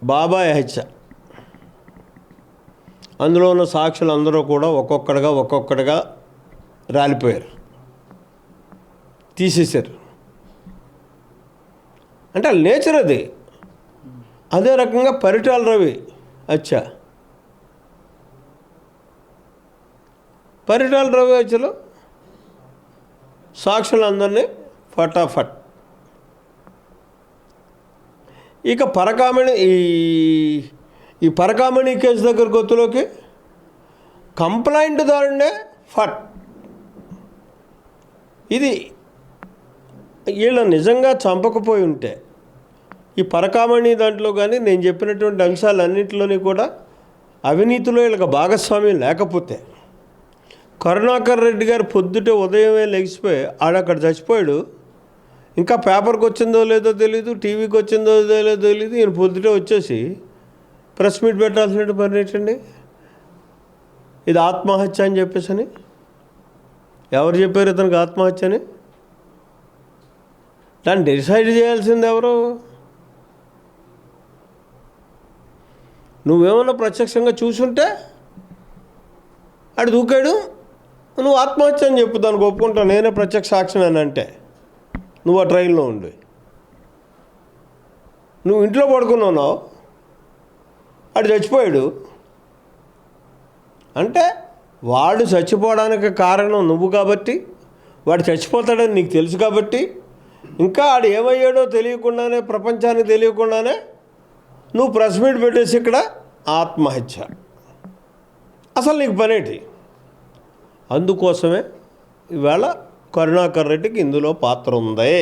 బాబాయ్ హత్య. అందులో ఉన్న సాక్షులు అందరూ కూడా ఒక్కొక్కడిగా రాలిపోయారు, తీసేశారు. అంటే వాళ్ళ నేచర్ అది. అదే రకంగా పరిటాల రవి హత్య. పరిటాల రవి హత్యలో సాక్షులందరినీ ఫటాఫట్. ఇక పరకామణి ఈ పరకామణి కేసు దగ్గర గొత్తులోకి కంప్లైంట్ దారుణ్ణే ఫట్. ఇది వీళ్ళ నిజంగా చంపకపోయి ఉంటే ఈ పరకామణి దాంట్లో కానీ నేను చెప్పినటువంటి అంశాలన్నింటిలోని కూడా అవినీతిలో వీళ్ళకి భాగస్వామ్యం లేకపోతే, కరుణాకర్ రెడ్డి గారు పొద్దుటే ఉదయమే లెగిసిపోయి ఆడక్కడ చచ్చిపోయాడు, ఇంకా పేపర్కి వచ్చిందో లేదో తెలీదు, టీవీకి వచ్చిందో లేదో తెలీదు, ఈయన పొద్దుటే వచ్చేసి ప్రెస్ మీట్ పెట్టాల్సిన పని ఏంటండి? ఇది ఆత్మహత్య అని చెప్పేసి అని ఎవరు చెప్పారు ఇతనికి ఆత్మహత్య అని? దాన్ని డిసైడ్ చేయాల్సింది ఎవరు? నువ్వేమన్నా ప్రత్యక్షంగా చూసుంటే ఆడు దూకాడు, నువ్వు ఆత్మహత్య అని చెప్పు, దానికి ఒప్పుకుంటావు, నేనే ప్రత్యక్ష సాక్షి అని అంటే నువ్వు ఆ ట్రైన్లో ఉండి నువ్వు ఇంట్లో పడుకున్నావు, ఆడు చచ్చిపోయాడు అంటే వాడు చచ్చిపోవడానికి కారణం నువ్వు కాబట్టి, వాడు చచ్చిపోతాడని నీకు తెలుసు కాబట్టి, ఇంకా ఆడు ఏమయ్యాడో తెలియకుండానే, ప్రపంచానికి తెలియకుండానే నువ్వు ప్రెస్ మీట్ పెట్టేసి ఇక్కడ ఆత్మహత్య. అసలు నీకు పనేటి? అందుకోసమే ఈవేళ కరుణాకర్ రెడ్డికి ఇందులో పాత్ర ఉంది.